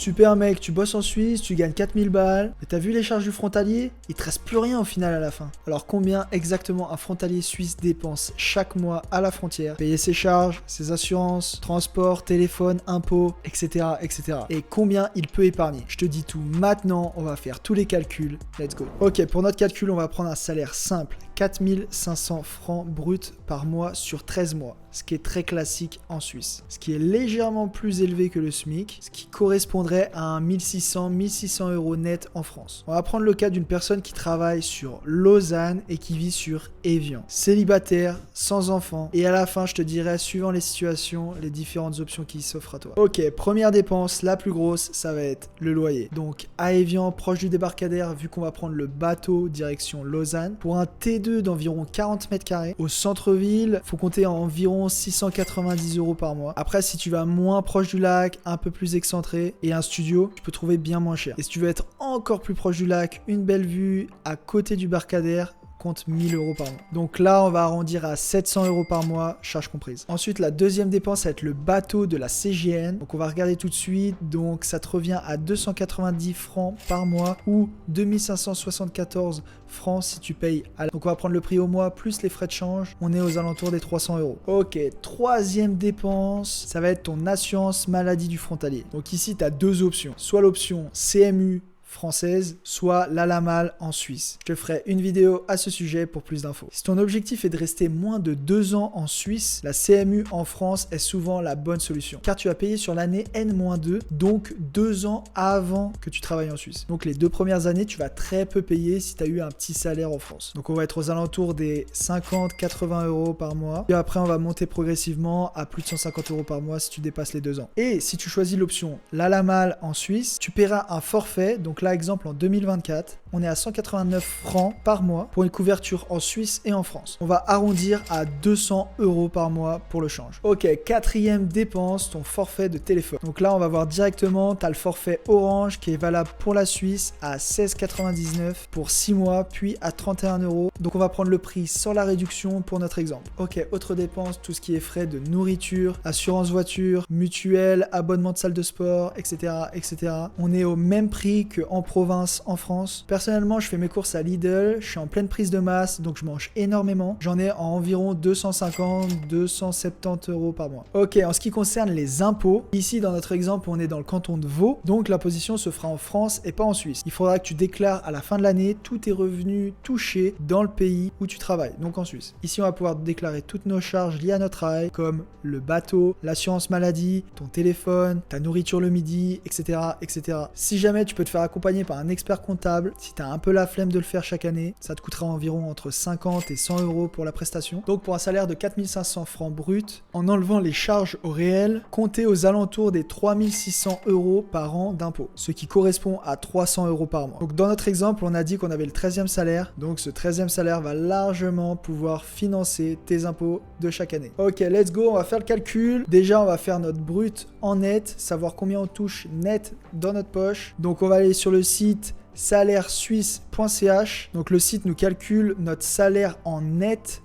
super mec, tu bosses en Suisse, tu gagnes 4000 balles, mais t'as vu les charges du frontalier? Il te reste plus rien au final à la fin. Alors combien exactement un frontalier suisse dépense chaque mois à la frontière? Payer ses charges, ses assurances, transport, téléphone, impôts, etc. etc. Et combien il peut épargner? Je te dis tout maintenant, on va faire tous les calculs. Let's go. Ok, pour notre calcul, on va prendre un salaire simple. 4500 francs bruts par mois sur 13 mois, ce qui est très classique en Suisse. Ce qui est légèrement plus élevé que le SMIC, ce qui correspondrait à un 1600 € net en France. On va prendre le cas d'une personne qui travaille sur Lausanne et qui vit sur Évian. Célibataire, sans enfant, et à la fin, je te dirai, suivant les situations, les différentes options qui s'offrent à toi. Ok, première dépense, la plus grosse, ça va être le loyer. Donc à Évian, proche du débarcadère, vu qu'on va prendre le bateau direction Lausanne, pour un T2 d'environ 40 mètres carrés. Au centre-ville, faut compter environ 690 € par mois. Après, si tu vas moins proche du lac, un peu plus excentré, et un studio, tu peux trouver bien moins cher. Et si tu veux être encore plus proche du lac, une belle vue à côté du barcadère, compte 1000 € par mois. Donc là, on va arrondir à 700 € par mois, charges comprises. Ensuite, la deuxième dépense, ça va être le bateau de la CGN. Donc on va regarder tout de suite. Donc ça te revient à 290 francs par mois ou 2574 francs si tu payes à la... Donc on va prendre le prix au mois plus les frais de change. On est aux alentours des 300 €. Ok, troisième dépense, ça va être ton assurance maladie du frontalier. Donc ici, tu as deux options. Soit l'option CMU française, soit l'Alamal en Suisse. Je te ferai une vidéo à ce sujet pour plus d'infos. Si ton objectif est de rester moins de 2 ans en Suisse, la CMU en France est souvent la bonne solution, car tu vas payer sur l'année N-2, donc 2 ans avant que tu travailles en Suisse. Donc les 2 premières années, tu vas très peu payer si tu as eu un petit salaire en France. Donc on va être aux alentours des 50-80 € par mois. Et après, on va monter progressivement à plus de 150 € par mois si tu dépasses les 2 ans. Et si tu choisis l'option l'Alamal en Suisse, tu paieras un forfait. Donc là, exemple en 2024, on est à 189 francs par mois pour une couverture en Suisse et en France. On va arrondir à 200 € par mois pour le change. Ok, quatrième dépense, ton forfait de téléphone. Donc là, on va voir directement, tu as le forfait Orange qui est valable pour la Suisse à 16,99 € pour 6 mois, puis à 31 €. Donc on va prendre le prix sans la réduction pour notre exemple. Ok, autre dépense, tout ce qui est frais de nourriture, assurance voiture, mutuelle, abonnement de salle de sport, etc. etc. On est au même prix qu'en province en France. Personnellement, je fais mes courses à Lidl, je suis en pleine prise de masse, donc je mange énormément. J'en ai environ 250-270 € par mois. Ok, en ce qui concerne les impôts, ici dans notre exemple, on est dans le canton de Vaud, donc l'imposition se fera en France et pas en Suisse. Il faudra que tu déclares à la fin de l'année tous tes revenus touchés dans le pays où tu travailles, donc en Suisse. Ici, on va pouvoir déclarer toutes nos charges liées à notre travail, comme le bateau, l'assurance maladie, ton téléphone, ta nourriture le midi, etc. etc. Si jamais tu peux te faire accompagné par un expert comptable, si tu as un peu la flemme de le faire chaque année, ça te coûtera environ entre 50 et 100 € pour la prestation. Donc pour un salaire de 4500 francs bruts, en enlevant les charges au réel, comptez aux alentours des 3600 € par an d'impôts, ce qui correspond à 300 € par mois. Donc dans notre exemple, on a dit qu'on avait le 13e salaire, donc ce 13e salaire va largement pouvoir financer tes impôts de chaque année. Ok, let's go, on va faire le calcul. Déjà, on va faire notre brut en net, savoir combien on touche net dans notre poche. Donc on va aller sur le site salaire-suisse.ch. Donc le site nous calcule notre salaire en net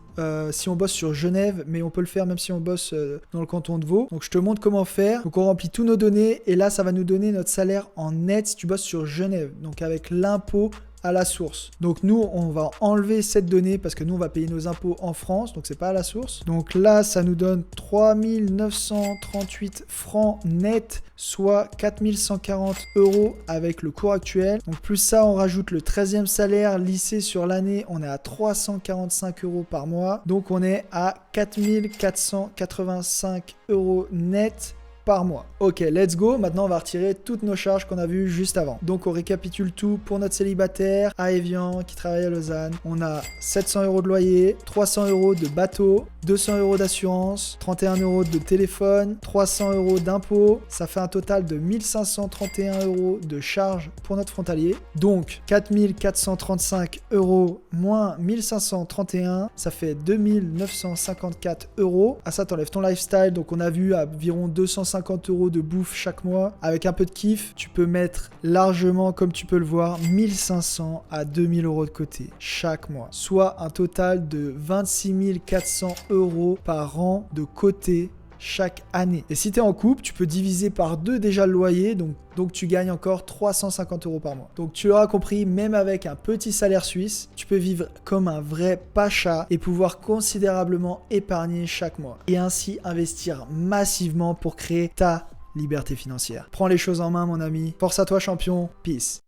si on bosse sur Genève, mais on peut le faire même si on bosse dans le canton de Vaud. Donc je te montre comment faire. Donc on remplit tous nos données et là ça va nous donner notre salaire en net si tu bosses sur Genève, donc avec l'impôt à la source. Donc nous, on va enlever cette donnée parce que nous, on va payer nos impôts en France, donc c'est pas à la source. Donc là, ça nous donne 3938 francs net, soit 4140 € avec le cours actuel. Donc plus ça, on rajoute le 13e salaire lissé sur l'année, on est à 345 € par mois. Donc on est à 4485 € net par mois. Ok, let's go. Maintenant, on va retirer toutes nos charges qu'on a vues juste avant. Donc, on récapitule tout pour notre célibataire à Évian qui travaille à Lausanne. On a 700 € de loyer, 300 € de bateau, 200 € d'assurance, 31 € de téléphone, 300 € d'impôts. Ça fait un total de 1531 € de charges pour notre frontalier. Donc, 4435 € moins 1531, ça fait 2954 €. À ça, t'enlèves ton lifestyle. Donc, on a vu environ 250 € de bouffe chaque mois. Avec un peu de kiff, tu peux mettre largement, comme tu peux le voir, 1500 à 2000 € de côté chaque mois. Soit un total de 26 400 € par an de côté chaque année. Et si tu es en couple, tu peux diviser par 2 déjà le loyer, donc tu gagnes encore 350 € par mois. Donc tu l'auras compris, même avec un petit salaire suisse, tu peux vivre comme un vrai pacha et pouvoir considérablement épargner chaque mois. Et ainsi investir massivement pour créer ta liberté financière. Prends les choses en main, mon ami. Force à toi, champion. Peace.